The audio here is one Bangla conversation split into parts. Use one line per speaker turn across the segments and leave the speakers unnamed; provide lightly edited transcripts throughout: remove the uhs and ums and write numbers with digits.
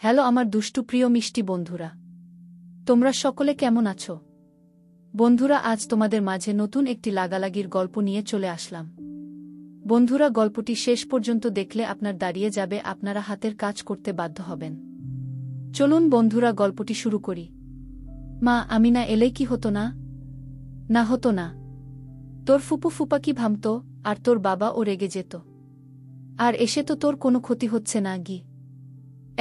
হ্যালো আমার দুষ্টু প্রিয় মিষ্টি বন্ধুরা, তোমরা সকলে কেমন আছো? বন্ধুরা, আজ তোমাদের মাঝে নতুন একটি লাগালাগির গল্প নিয়ে চলে আসলাম। বন্ধুরা, গল্পটি শেষ পর্যন্ত দেখলে আপনার দাঁড়িয়ে যাবে, আপনারা হাতের কাজ করতে বাধ্য হবেন। চলুন বন্ধুরা, গল্পটি শুরু করি। মা, আমি না এলে কি হতো না? না হতো না। তোর ফুপু ফুপা কি ভাবত, আর তোর বাবা ও রেগে যেত। আর এসে তো তোর কোনো ক্ষতি হচ্ছে না গি।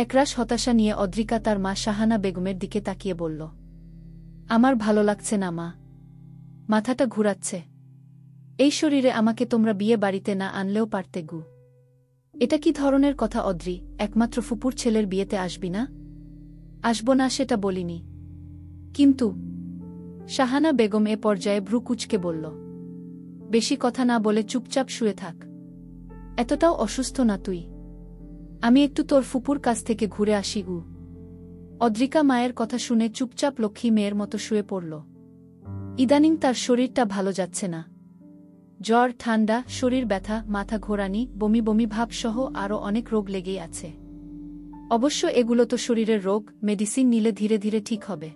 একরাশ হতাশা নিয়ে অদ্রিকা তার মা শাহানা বেগমের দিকে তাকিয়ে বলল, আমার ভালো লাগছে না মা, মাথাটা ঘুরাচ্ছে। এই শরীরে আমাকে তোমরা বিয়ে বাড়িতে না আনলেও পারতে গু। এটা কি ধরনের কথা অদ্রি? একমাত্র ফুপুর ছেলের বিয়েতে আসবি না? আসব না সেটা বলিনি, কিন্তু শাহানা বেগম এ পর্যায়ে ভ্রু কুঁচকে বলল, বেশি কথা না বলে চুপচাপ শুয়ে থাক। এতটাও অসুস্থ না তুই। আমি একটু তোর ফুপুর কাছ থেকে ঘুরে আসি গু। অদ্রিকা মায়ের কথা শুনে চুপচাপ লক্ষ্মী মেয়ের মতো শুয়ে পড়ল। ইদানিং তার শরীরটা ভালো যাচ্ছে না। জ্বর, ঠান্ডা, শরীর ব্যথা, মাথা ঘোরানি, বমি বমি ভাবসহ আরও অনেক রোগ লেগেই আছে। অবশ্য এগুলো তো শরীরের রোগ, মেডিসিন নিলে ধীরে ধীরে ঠিক হবে।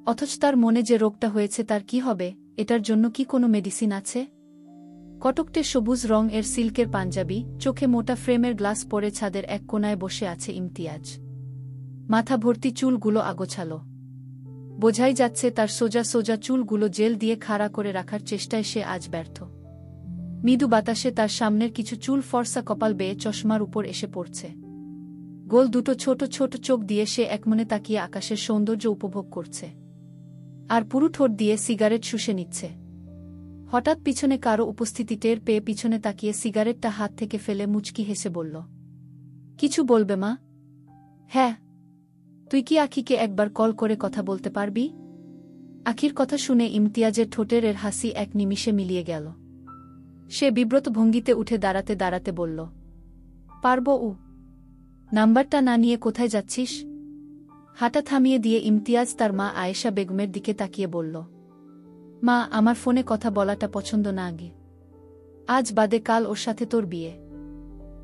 অথচ তার মনে যে রোগটা হয়েছে তার কি হবে, এটার জন্য কি কোনো মেডিসিন আছে? কটকটে সবুজ রং এর সিল্কের পাঞ্জাবি, চোখে মোটা ফ্রেমের গ্লাস পরে ছাদের এক কোনায় বসে আছে ইমতিয়াজ। মাথা ভর্তি চুলগুলো আগোছালো। বোঝাই যাচ্ছে তার সোজা সোজা চুলগুলো জেল দিয়ে খাড়া করে রাখার চেষ্টায় সে আজ ব্যর্থ। মৃদু বাতাসে তার সামনের কিছু চুল ফর্সা কপাল বেয়ে চশমার উপর এসে পড়ছে। গোল দুটো ছোট ছোট চোখ দিয়ে সে একমনে তাকিয়ে আকাশের সৌন্দর্য উপভোগ করছে, আর পুরু ঠোঁট দিয়ে সিগারেট শুষে নিচ্ছে। হঠাৎ পিছনে কারো উপস্থিতি টের পেয়ে পিছনে তাকিয়ে সিগারেটটা হাত থেকে ফেলে মুচকি হেসে বলল, কিছু বলবে মা? হ্যাঁ। তুই কি আখিকে একবার কল করে কথা বলতে পারবি? আখির কথা শুনে ইমতিয়াজের ঠোঁটের এর হাসি এক নিমিষে মিলিয়ে গেল। সে বিব্রত ভঙ্গিতে উঠে দাঁড়াতে দাঁড়াতে বলল, পারব উ। নাম্বারটা না নিয়ে কোথায় যাচ্ছিস? হাঁটা থামিয়ে দিয়ে ইমতিয়াজ তার মা আয়েশা বেগমের দিকে তাকিয়ে বলল, মা, আমার ফোনে কথা বলাটা পছন্দ না আগে। আজ বাদে কাল ওর সাথে তোর বিয়ে,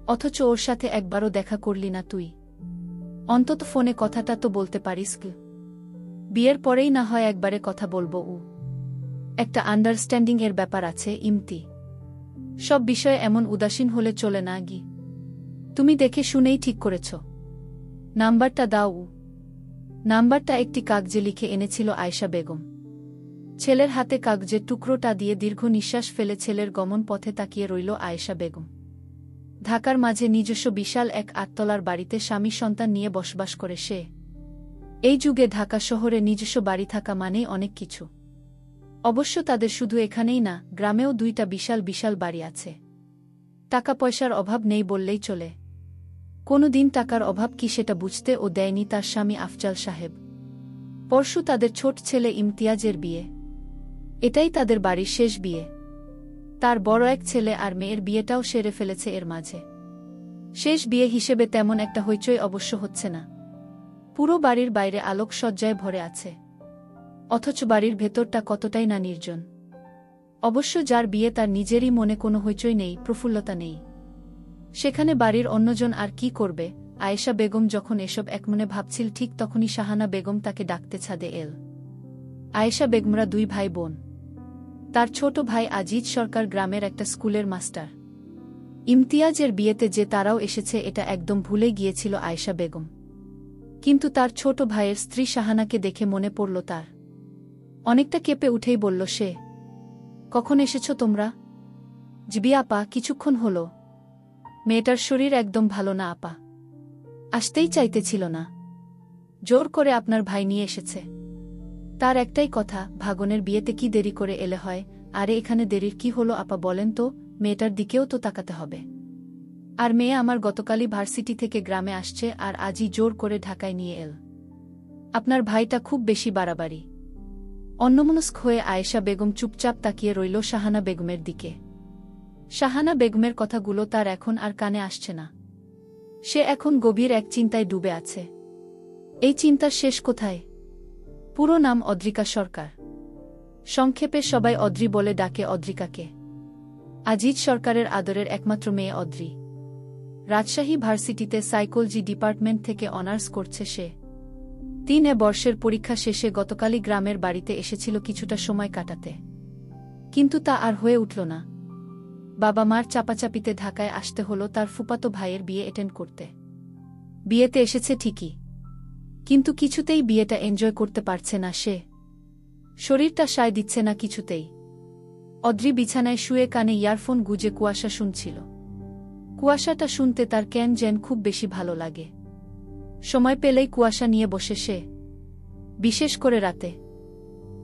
অথচ ওর সাথে একবারও দেখা করলি না তুই। অন্তত ফোনে কথাটা তো বলতে পারিস কি? বিয়ের পরেই না হয় একবারে কথা বলবো উ। একটা আন্ডারস্ট্যান্ডিং এর ব্যাপার আছে ইমতি। সব বিষয়ে এমন উদাসীন হলে চলে না গি। তুমি দেখে শুনেই ঠিক করেছ। নাম্বারটা দাও উ। নাম্বারটা একটি কাগজে লিখে এনেছিল আয়েশা বেগম। ছেলের হাতে কাগজের টুকরোটা দিয়ে দীর্ঘ নিঃশ্বাস ফেলে ছেলের গমন পথে তাকিয়ে রইল আয়েশা বেগম। ঢাকার মাঝে নিজস্ব বিশাল এক আটতলার বাড়িতে স্বামী সন্তান নিয়ে বসবাস করে সে। এই যুগে ঢাকা শহরে নিজস্ব বাড়ি থাকা মানেই অনেক কিছু। অবশ্য তাদের শুধু এখানেই না, গ্রামেও দুইটা বিশাল বিশাল বাড়ি আছে। টাকা পয়সার অভাব নেই বললেই চলে। কোনো দিন টাকার অভাব কি সেটা বুঝতে ও দেয়নি তার স্বামী আফজাল সাহেব। পরশু তাদের ছোট ছেলে ইমতিয়াজের বিয়ে। এটাই তাদের বাড়ির শেষ বিয়ে। তার বড় এক ছেলে আর মেয়ের বিয়েটাও সেরে ফেলেছে এর মাঝে। শেষ বিয়ে হিসেবে তেমন একটা হইচই অবশ্য হচ্ছে না। পুরো বাড়ির বাইরে আলোকসজ্জায় ভরে আছে, অথচ বাড়ির ভেতরটা কতটাই না নির্জন। অবশ্য যার বিয়ে তার নিজেরই মনে কোনো হইচই নেই, প্রফুল্লতা নেই। সেখানে বাড়ির অন্যজন আর কি করবে? আয়েশা বেগম যখন এসব একমনে ভাবছিল ঠিক তখনই শাহানা বেগম তাকে ডাকতে ছাদে এল। আয়েশা বেগমরা দুই ভাই বোন। তার ছোট ভাই আজিজ সরকার গ্রামের একটা স্কুলের মাস্টার। ইমতিয়াজের বিয়েতে যে তারাও এসেছে এটা একদম ভুলে গিয়েছিল আয়েশা বেগম। কিন্তু তার ছোট ভাইয়ের স্ত্রী শাহানাকে দেখে মনে পড়ল তার। অনেকটা কেঁপে উঠেই বলল সে, কখন এসেছ তোমরা? জিবি আপা, কিছুক্ষণ হলো। মেয়েটার শরীর একদম ভালো না আপা, আসতেই চাইতেছিল না, জোর করে আপনার ভাই নিয়ে এসেছে। তার একটাই কথা, ভাগনের বিয়েতে কি দেরি করে এলে হয়? আরে এখানে দেরির কি হলো আপা বলেন তো? মেয়েটার দিকেও তো তাকাতে হবে। আর মেয়ে আমার গতকালই ভার্সিটি থেকে গ্রামে আসছে আর আজই জোর করে ঢাকায় নিয়ে এল। আপনার ভাইটা খুব বেশি বাড়াবাড়ি। অন্যমনস্ক হয়ে আয়েশা বেগম চুপচাপ তাকিয়ে রইল শাহানা বেগমের দিকে। শাহানা বেগমের কথাগুলো তার এখন আর কানে আসছে না। সে এখন গভীর এক চিন্তায় ডুবে আছে। এই চিন্তার শেষ কোথায়? পুরো নাম অদ্রিকা সরকার। সংক্ষেপে সবাই অদ্রি বলে ডাকে অদ্রিকাকে। আজিজ সরকারের আদরের একমাত্র মেয়ে অদ্রি। রাজশাহী ভার্সিটিতে সাইকোলজি ডিপার্টমেন্ট থেকে অনার্স করছে সে। 3 বর্ষের পরীক্ষা শেষে গতকালই গ্রামের বাড়িতে এসেছিল কিছুটা সময় কাটাতে। কিন্তু তা আর হয়ে উঠল না। বাবা মার চাপাচাপিতে ঢাকায় আসতে হলো তার ফুফাতো ভাইয়ের বিয়ে অ্যাটেন্ড করতে। বিয়েতে এসেছে ঠিকই, কিন্তু কিছুতেই বিয়েটা এনজয় করতে পারছে না সে। শরীরটা সায় দিচ্ছে না কিছুতেই। অদ্রি বিছানায় শুয়ে কানে ইয়ারফোন গুজে কুয়াশা শুনছিল। কুয়াশাটা শুনতে তার কেন যেন খুব বেশি ভালো লাগে। সময় পেলেই কুয়াশা নিয়ে বসে সে, বিশেষ করে রাতে।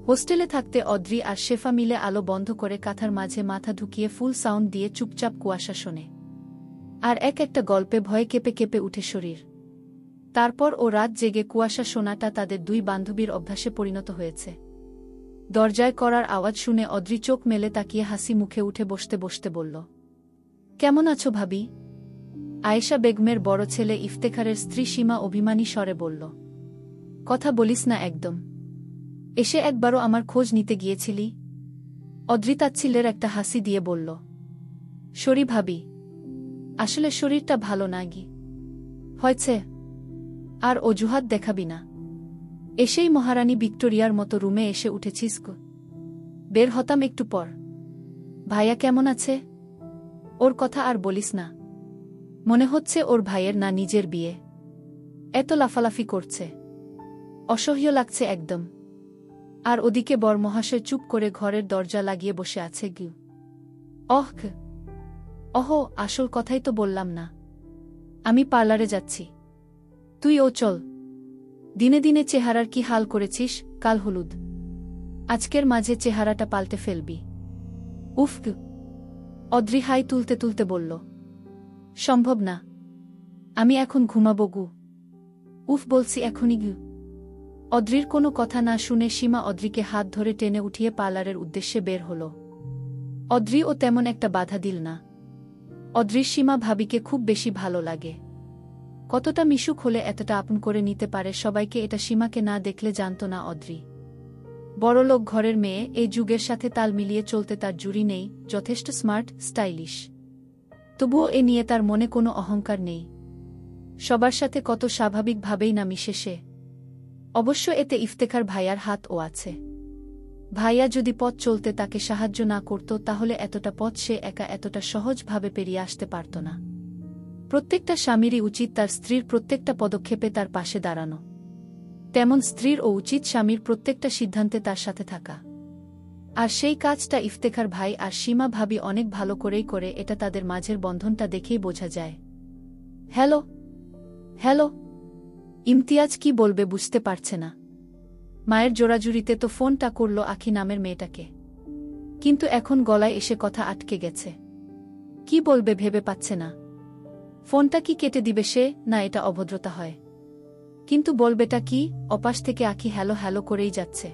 হোস্টেলে থাকতে অদ্রি আর শেফা মিলে আলো বন্ধ করে কাঁথার মাঝে মাথা ঢুকিয়ে ফুল সাউন্ড দিয়ে চুপচাপ কুয়াশা শোনে। আর এক একটা গল্পে ভয়ে কেঁপে কেঁপে উঠে শরীর। তারপর ও রাত জেগে কুয়াশা শোনাটা তাদের 2 বান্ধবীর অভ্যাসে পরিণত হয়েছে। দরজায় করার আওয়াজ শুনে অদ্রি চোখ মেলে তাকিয়ে হাসি মুখে উঠে বসতে বসতে বলল, কেমন আছো ভাবি? আয়েশা বেগমের বড় ছেলে ইফতেখারের স্ত্রী সীমা অভিমানী স্বরে বলল, কথা বলিস না একদম। এসে একবারও আমার খোঁজ নিতে গিয়েছিলি? অদ্রি তাচ্ছিল্যের একটা হাসি দিয়ে বলল, সরি ভাবি, আসলে শরীরটা ভালো না গি হয়েছে। আর অজুহাত দেখাবি না। এসেই মহারানী ভিক্টোরিয়ার মতো রুমে এসে উঠেছিস। বের হতাম একটু পর। ভাইয়া কেমন আছে? ওর কথা আর বলিস না। মনে হচ্ছে ওর ভাইয়ের না নিজের বিয়ে। এত লাফালাফি করছে, অসহ্য লাগছে একদম। আর ওদিকে বর মহাশয় চুপ করে ঘরের দরজা লাগিয়ে বসে আছে। গিউ আসল কথাই তো বললাম না। আমি পার্লারে যাচ্ছি, তুইও চল। দিনে দিনে চেহারার কি হাল করেছিস, কাল হলুদ, আজকের মাঝে চেহারাটা পাল্টে ফেলবি। উফ! অদ্রি হাই তুলতে তুলতে বলল, সম্ভব না, আমি এখন ঘুমাবো গু। উফ বলছি এখনই গু। অদ্রির কোনো কথা না শুনে সীমা অদ্রিকে হাত ধরে টেনে উঠিয়ে পার্লারের উদ্দেশ্যে বের হল। অদ্রিও তেমন একটা বাধা দিল না। অদ্রির সীমা ভাবিকে খুব বেশি ভালো লাগে। কতটা মিশুক হলে এতটা আপন করে নিতে পারে সবাইকে, এটা সীমাকে না দেখলে জানত না অদ্রি। বড়লোক ঘরের মেয়ে, এই যুগের সাথে তাল মিলিয়ে চলতে তার জুড়ি নেই, যথেষ্ট স্মার্ট, স্টাইলিশ। তবুও এ নিয়ে তার মনে কোনো অহংকার নেই। সবার সাথে কত স্বাভাবিকভাবেই না মিশে সে। অবশ্য এতে ইফতেখার ভাইয়ার হাতও আছে। ভাইয়া যদি পথ চলতে তাকে সাহায্য না করত তাহলে এতটা পথ সে একা এতটা সহজভাবে পেরিয়ে আসতে পারত না। প্রত্যেকটা স্বামীরই উচিত তার স্ত্রীর প্রত্যেকটা পদক্ষেপে তার পাশে দাঁড়ানো। তেমন স্ত্রীরও উচিত স্বামীর প্রত্যেকটা সিদ্ধান্তে তার সাথে থাকা। আর সেই কাজটা ইফতেখার ভাই আর সীমা ভাবি অনেক ভালো করেই করে, এটা তাদের মাঝের বন্ধনটা দেখেই বোঝা যায়। Hello hello. ইমতিয়াজ কি বলবে বুঝতে পারছে না। মায়ের জোড়াজুড়িতে তো ফোনটা করল আখি নামের মেয়েটাকে, কিন্তু এখন গলায় এসে কথা আটকে গেছে। কি বলবে ভেবে পাচ্ছে না। ফোনটা কি কেটে দিবে সে, না এটা অভদ্রতা হয়? কিন্তু বলবেটা কি? অপাশ থেকে আখি হ্যালো হ্যালো করেই যাচ্ছে।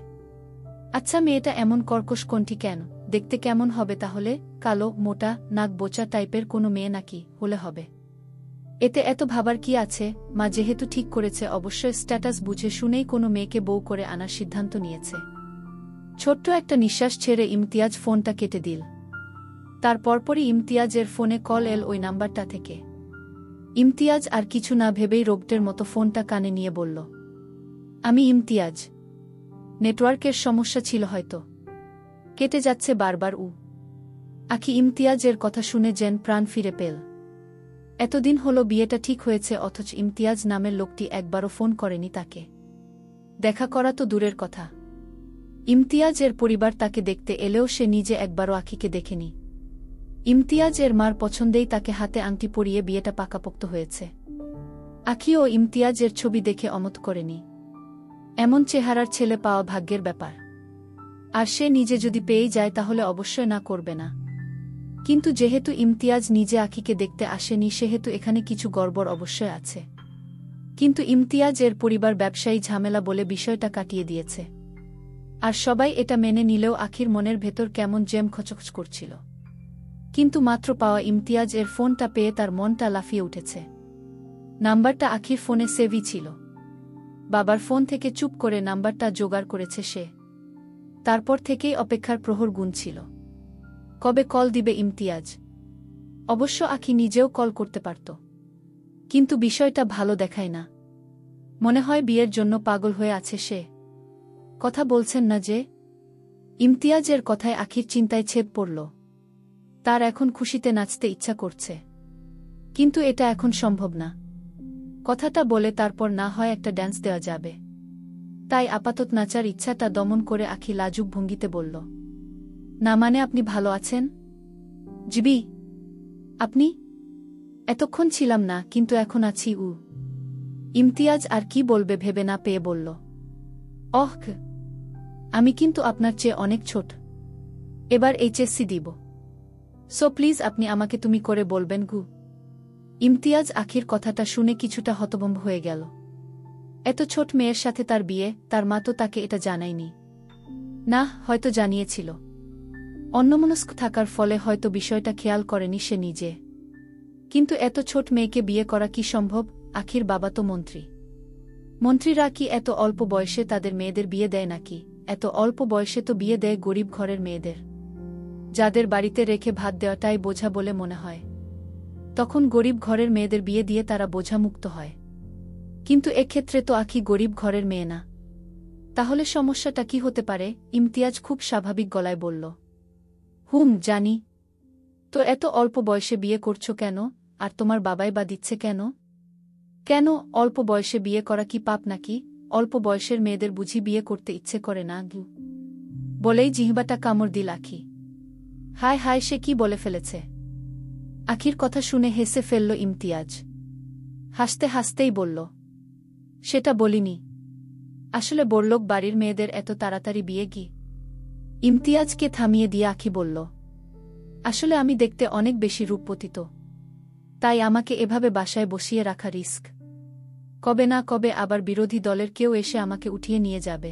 আচ্ছা মেয়েটা এমন কর্কশ কণ্ঠী কেন? দেখতে কেমন হবে তাহলে? কালো, মোটা, নাক বোচা টাইপের কোনো মেয়ে নাকি হলে হবে? এতে এত ভাবার কি আছে? মা যেহেতু ঠিক করেছে, অবশ্যই স্ট্যাটাস বুঝে শুনেই কোনো মেয়েকে বউ করে আনার সিদ্ধান্ত নিয়েছে। ছোট্ট একটা নিঃশ্বাস ছেড়ে ইমতিয়াজ ফোনটা কেটে দিল। তার পরপরই ইমতিয়াজের ফোনে কল এল ওই নাম্বারটা থেকে। ইমতিয়াজ আর কিছু না ভেবেই রোবটের মতো ফোনটা কানে নিয়ে বলল, আমি ইমতিয়াজ। নেটওয়ার্কের সমস্যা ছিল হয়তো, কেটে যাচ্ছে বারবার। আখি ইমতিয়াজের কথা শুনে যেন প্রাণ ফিরে পেল। এতদিন হলো বিয়েটা ঠিক হয়েছে, অথচ ইমতিয়াজ নামের লোকটি একবারও ফোন করেনি তাকে। দেখা করা তো দূরের কথা, ইমতিয়াজের পরিবার তাকে দেখতে এলেও সে নিজে একবারও আখিকে দেখেনি। ইমতিয়াজের মার পছন্দেই তাকে হাতে আংটি পরিয়ে বিয়েটা পাকাপোক্ত হয়েছে। আখিও ইমতিয়াজের ছবি দেখে অমত করেনি। এমন চেহারার ছেলে পাওয়া ভাগ্যের ব্যাপার। আর সে নিজে যদি পেয়েই যায় তাহলে অবশ্যই না করবে না। কিন্তু যেহেতু ইমতিয়াজ নিজে আখিকে দেখতে আসেনি, সেহেতু এখানে কিছু গড়বড় অবশ্যই আছে। কিন্তু ইমতিয়াজের পরিবার ব্যবসায়ী ঝামেলা বলে বিষয়টা কাটিয়ে দিয়েছে। আর সবাই এটা মেনে নিলেও আখির মনের ভেতর কেমন জেম খচখচ করছিল। কিন্তু মাত্র পাওয়া ইমতিয়াজের ফোনটা পেয়ে তার মনটা লাফিয়ে উঠেছে। নাম্বারটা আখির ফোনে সেভই ছিল। বাবার ফোন থেকে চুপ করে নাম্বারটা জোগাড় করেছে সে। তারপর থেকেই অপেক্ষার প্রহর গুনছিল, কবে কল দিবে ইমতিয়াজ। অবশ্য আখি নিজেও কল করতে পারত, কিন্তু বিষয়টা ভালো দেখায় না। মনে হয় বিয়ের জন্য পাগল হয়ে আছে সে। কথা বলছেন না যে? ইমতিয়াজের কথায় আখির চিন্তায় ছেদ পড়ল। তার এখন খুশিতে নাচতে ইচ্ছা করছে, কিন্তু এটা এখন সম্ভব না। কথাটা বলে তারপর না হয় একটা ড্যান্স দেওয়া যাবে। তাই আপাতত নাচার ইচ্ছাটা দমন করে আখি লাজুক ভঙ্গিতে বলল, না মানে আপনি ভালো আছেন? জিবি। আপনি? এতক্ষণ ছিলাম না, কিন্তু এখন আছি। ইমতিয়াজ আর কি বলবে ভেবে না পেয়ে বলল, অহ, আমি কিন্তু আপনার চেয়ে অনেক ছোট। এবার এইচএসসি দিব। সো প্লিজ আপনি আমাকে তুমি করে বলবেন গু। ইমতিয়াজ আখির কথাটা শুনে কিছুটা হতভম্ব হয়ে গেল। এত ছোট মেয়ের সাথে তার বিয়ে, তার মা তো তাকে এটা জানায়নি। না, হয়তো জানিয়েছিল। অন্যমনস্ক থাকার ফলে হয়তো বিষয়টা খেয়াল করেনি সে নিজে। কিন্তু এত ছোট মেয়েকে বিয়ে করা কি সম্ভব? আখির বাবা তো মন্ত্রী। মন্ত্রীরা কি এত অল্প বয়সে তাদের মেয়েদের বিয়ে দেয় নাকি? এত অল্প বয়সে তো বিয়ে দেয় গরিব ঘরের মেয়েদের, যাদের বাড়িতে রেখে ভাত দেওয়াটাই বোঝা বলে মনে হয়। তখন গরিব ঘরের মেয়েদের বিয়ে দিয়ে তারা বোঝামুক্ত হয়। কিন্তু এক্ষেত্রে তো আখি গরিব ঘরের মেয়ে না। তাহলে সমস্যাটা কি হতে পারে? ইমতিয়াজ খুব স্বাভাবিক গলায় বলল, জানি। তো এত অল্প বয়সে বিয়ে করছো কেন? আর তোমার বাবাই বা দিচ্ছে কেন? কেন, অল্প বয়সে বিয়ে করা কি পাপ নাকি? অল্প বয়সের মেয়েদের বুঝি বিয়ে করতে ইচ্ছে করে না? বলেই জিহ্বাটা কামড় দিল আখি। হায় হায়, সে কি বলে ফেলেছে! আখির কথা শুনে হেসে ফেলল ইমতিয়াজ। হাসতে হাসতেই বলল, সেটা বলিনি। আসলে বড়লোক বাড়ির মেয়েদের এত তাড়াতাড়ি বিয়ে কি? ইমতিয়াজকে থামিয়ে দিয়ে আখি বলল, আসলে আমি দেখতে অনেক বেশি রূপবতী, তাই আমাকে এভাবে বাসায় বসিয়ে রাখা রিস্ক। কবে না কবে আবার বিরোধী দলের কেউ এসে আমাকে উঠিয়ে নিয়ে যাবে।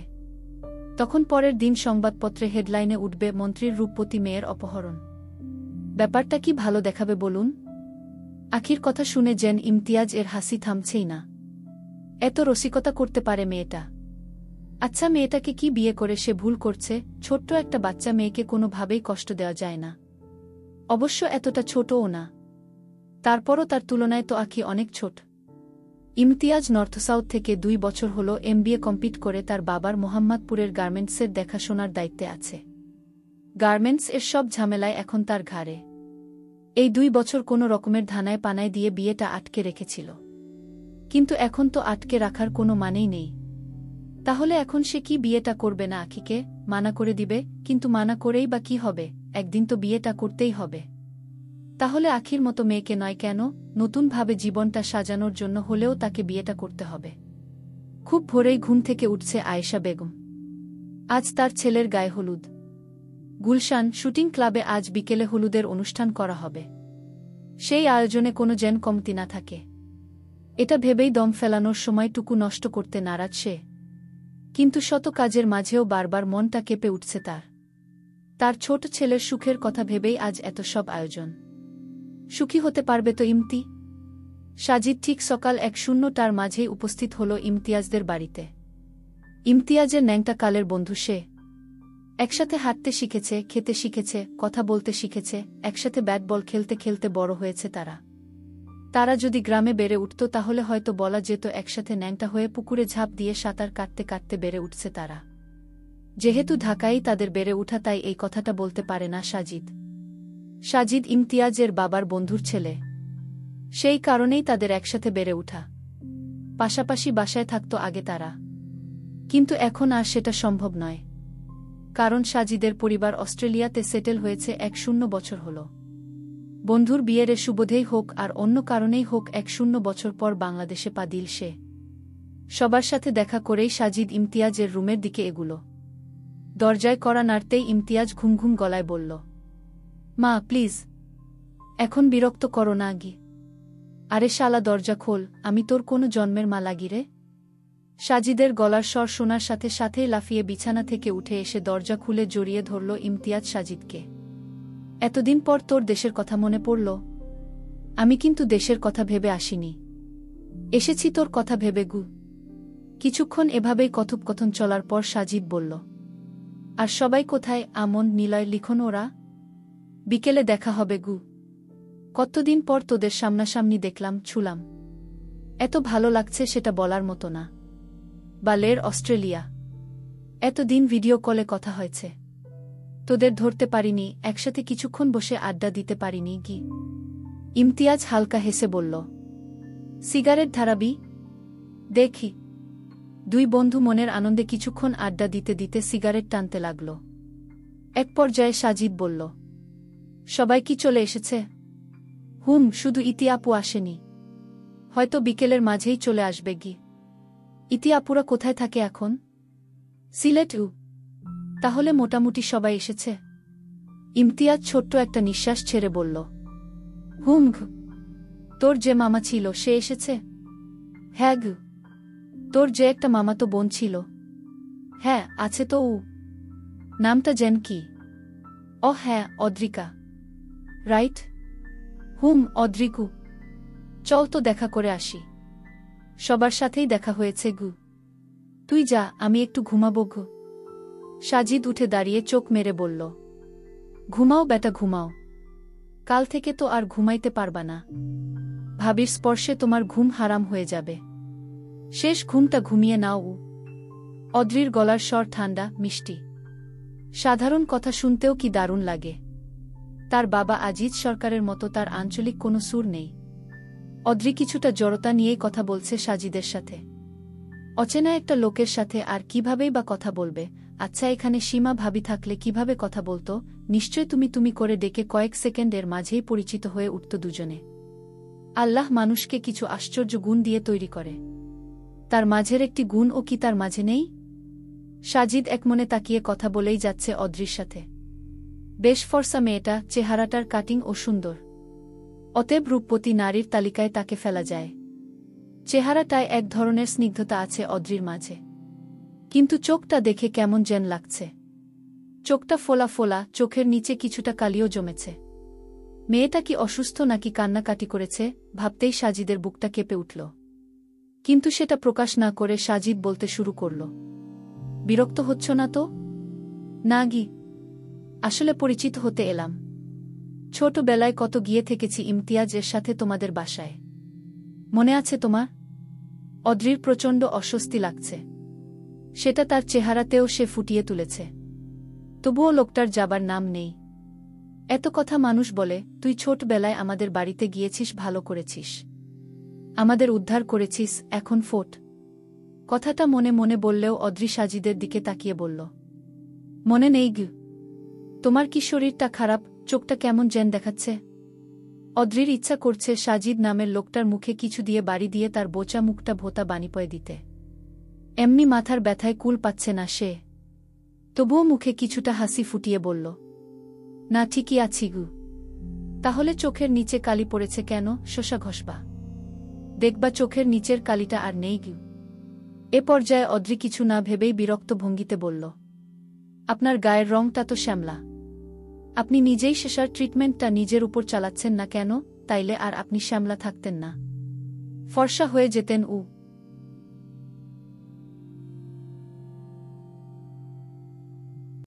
তখন পরের দিন সংবাদপত্রে হেডলাইনে উঠবে, মন্ত্রীর রূপবতী মেয়ের অপহরণ। ব্যাপারটা কি ভালো দেখাবে বলুন? আখির কথা শুনে যেন ইমতিয়াজ এর হাসি থামছেই না। এত রসিকতা করতে পারে মেয়েটা? আচ্ছা, মেয়েটাকে কি বিয়ে করে সে ভুল করছে? ছোট্ট একটা বাচ্চা মেয়েকে কোনোভাবেই কষ্ট দেওয়া যায় না। অবশ্য এতটা ছোটও না। তারপরও তার তুলনায় তো আখি অনেক ছোট। ইমতিয়াজ নর্থ সাউথ থেকে 2 বছর হল এমবিএ কমপ্লিট করে তার বাবার মোহাম্মদপুরের গার্মেন্টসের দেখাশোনার দায়িত্বে আছে। গার্মেন্টস এর সব ঝামেলায় এখন তার ঘাড়ে। এই 2 বছর কোনো রকমের ধানায় পানায় দিয়ে বিয়েটা আটকে রেখেছিল। কিন্তু এখন তো আটকে রাখার কোনো মানেই নেই। তাহলে এখন সে কি বিয়েটা করবে না আখিকে? মানা করে দিবে? কিন্তু মানা করেই বা কি হবে? একদিন তো বিয়েটা করতেই হবে। তাহলে আখির মতো মেয়েকে নয় কেন, নতুনভাবে জীবনটা সাজানোর জন্য হলেও তাকে বিয়েটা করতে হবে। খুব ভোরেই ঘুম থেকে উঠছে আয়েশা বেগম। আজ তার ছেলের গায়ে হলুদ। গুলশান শুটিং ক্লাবে আজ বিকেলে হলুদের অনুষ্ঠান করা হবে। সেই আয়োজনে কোনো যেন কমতি না থাকে, এটা ভেবেই দম ফেলানোর সময়টুকু নষ্ট করতে নারাজ সে। কিন্তু শত কাজের মাঝেও বারবার মনটা কেঁপে উঠছে তার। তার ছোট ছেলের সুখের কথা ভেবেই আজ এত সব আয়োজন। সুখী হতে পারবে তো ইমতি? সাজিদ ঠিক সকাল 1:00টার মাঝেই উপস্থিত হল ইমতিয়াজদের বাড়িতে। ইমতিয়াজের ন্যাংটা কালের বন্ধু সে। একসাথে হাঁটতে শিখেছে, খেতে শিখেছে, কথা বলতে শিখেছে, একসাথে ব্যাট বল খেলতে খেলতে বড় হয়েছে তারা। তারা যদি গ্রামে বেড়ে উঠত তাহলে হয়তো বলা যেত একসাথে ন্যাংটা হয়ে পুকুরে ঝাঁপ দিয়ে সাঁতার কাটতে কাটতে বেড়ে উঠছে তারা। যেহেতু ঢাকায় তাদের বেড়ে উঠা, তাই এই কথাটা বলতে পারে না সাজিদ। সাজিদ ইমতিয়াজের বাবার বন্ধুর ছেলে, সেই কারণেই তাদের একসাথে বেড়ে উঠা। পাশাপাশি বাসায় থাকত আগে তারা, কিন্তু এখন আর সেটা সম্ভব নয়। কারণ সাজিদের পরিবার অস্ট্রেলিয়াতে সেটেল হয়েছে 10 বছর হল। বন্ধুর বিয়ের সুবোধেই হোক আর অন্য কারণেই হোক 10 বছর পর বাংলাদেশে পা দিল সে। সবার সাথে দেখা করেই সাজিদ ইমতিয়াজের রুমের দিকে এগুলো। দরজায় কড়া নাড়তেই ইমতিয়াজ ঘুমঘুম গলায় বলল, মা প্লিজ, এখন বিরক্ত করো না গি। আরে শালা দরজা খোল, আমি তোর কোনো জন্মের মা লাগি রে? সাজিদের গলার স্বর শোনার সাথে সাথেই লাফিয়ে বিছানা থেকে উঠে এসে দরজা খুলে জড়িয়ে ধরল ইমতিয়াজ সাজিদকে। এতদিন পর তোর দেশের কথা মনে পড়ল? আমি কিন্তু দেশের কথা ভেবে আসিনি, এসেছি তোর কথা ভেবে গু। কিছুক্ষণ এভাবেই কথোপকথন চলার পর সাজিদ বলল, আর সবাই কোথায়? আমন, নিলয়, লিখন ওরা? বিকেলে দেখা হবে গু। কতদিন পর তোদের সামনাসামনি দেখলাম, ছুলাম। এত ভালো লাগছে সেটা বলার মতো না। বালের অস্ট্রেলিয়া। এতদিন ভিডিও কলে কথা হয়েছে, তোদের ধরতে পারিনি, একসাথে কিছুক্ষণ বসে আড্ডা দিতে পারিনি কি? ইমতিয়াজ হালকা হেসে বলল। সিগারেট ধারাবি? দেখি। দুই বন্ধু মনের আনন্দে কিছুক্ষণ আড্ডা দিতে দিতে সিগারেট টানতে লাগল। এক পর্যায়ে সাজিদ বলল, সবাই কি চলে এসেছে? শুধু ইতি আপু আসেনি, হয়তো বিকেলের মাঝেই চলে আসবে গি। ইতি আপুরা কোথায় থাকে এখন? সিলেট। তাহলে মোটামুটি সবাই এসেছে। ইমতিয়াজ ছোট্ট একটা নিঃশ্বাস ছেড়ে বলল, তোর যে মামা ছিল সে এসেছে? হ্যাঁ গু। তোর যে একটা মামাতো বোন ছিল? হ্যাঁ আছে তো। নামটা জেন কি? হ্যাঁ অদ্রিকা। রাইট। অদ্রিকু। চল তো দেখা করে আসি। সবার সাথেই দেখা হয়েছে গু। তুই যা, আমি একটু ঘুমাবো গু। সাজিদ উঠে দাঁড়িয়ে চোখ মেরে বলল, ঘুমাও বেটা ঘুমাও, কাল থেকে তো আর ঘুমাইতে পারবা না। ভাবির স্পর্শে তোমার ঘুম হারাম হয়ে যাবে। শেষ ঘুমটা ঘুমিয়ে নাও। অদ্রির গলার স্বর ঠান্ডা, মিষ্টি। সাধারণ কথা শুনতেও কি দারুণ লাগে। তার বাবা আজিজ সরকারের মতো তার আঞ্চলিক কোনো সুর নেই। অদ্রি কিছুটা জড়তা নিয়েই কথা বলছে সাজিদের সাথে। অচেনা একটা লোকের সাথে আর কিভাবেই বা কথা বলবে? আচ্ছা, এখানে সীমা ভাবি থাকলে কিভাবে কথা বলতো? নিশ্চয় তুমি তুমি করে ডেকে কয়েক সেকেন্ডের মাঝেই পরিচিত হয়ে উঠত দুজনে। আল্লাহ মানুষকে কিছু আশ্চর্য গুণ দিয়ে তৈরি করে, তার মাঝের একটি গুণ ও কি তার মাঝে নেই? সাজিদ একমনে তাকিয়ে কথা বলেই যাচ্ছে অদ্রির সাথে। বেশ ফর্সা মেয়েটা, চেহারাটার কাটিং ও সুন্দর। অতএব রূপবতী নারীর তালিকায় তাকে ফেলা যায়। চেহারাটায় এক ধরনের স্নিগ্ধতা আছে অদ্রির মাঝে, কিন্তু চোখটা দেখে কেমন যেন লাগছে। চোখটা ফোলা ফোলা, চোখের নিচে কিছুটা কালিও জমেছে। মেয়েটা কি অসুস্থ নাকি কান্নাকাটি করেছে ভাবতেই সাজিদের বুকটা কেঁপে উঠল। কিন্তু সেটা প্রকাশ না করে সাজিদ বলতে শুরু করল, বিরক্ত হচ্ছ না তো? না গি, আসলে পরিচিত হতে এলাম। ছোটবেলায় কত গিয়ে থেকেছি ইমতিয়াজ এর সাথে তোমাদের বাসায়, মনে আছে তোমার? অদ্রির প্রচণ্ড অস্বস্তি লাগছে, সেটা তার চেহারাতেও সে ফুটিয়ে তুলেছে। তবুও লোকটার যাবার নাম নেই। এত কথা মানুষ বলে, তুই ছোটবেলায় আমাদের বাড়িতে গিয়েছিস, ভালো করেছিস, আমাদের উদ্ধার করেছিস, এখন ফোট। কথাটা মনে মনে বললেও অদ্রি সাজিদের দিকে তাকিয়ে বলল, মনে নেই গু। তোমার কি শরীরটা খারাপ? চোখটা কেমন যেন দেখাচ্ছে। অদ্রির ইচ্ছা করছে সাজিদ নামের লোকটার মুখে কিছু দিয়ে বাড়ি দিয়ে তার বোচা মুখটা ভোতা বানিপয়ে দিতে। এমনি মাথার ব্যথায় কুল পাচ্ছে না সে। তবুও মুখে কিছুটা হাসি ফুটিয়ে বলল, না ঠিকই আছি গু। তাহলে চোখের নিচে কালি পড়েছে কেন? শোষা ঘষবা, দেখবা চোখের নিচের কালিটা আর নেই গু। এ পর্যায়ে অদ্রি কিছু না ভেবেই বিরক্ত ভঙ্গিতে বলল, আপনার গায়ের রংটা তো শ্যামলা, আপনি নিজেই শেষার ট্রিটমেন্টটা নিজের উপর চালাচ্ছেন না কেন? তাইলে আর আপনি শ্যামলা থাকতেন না, ফর্সা হয়ে যেতেন।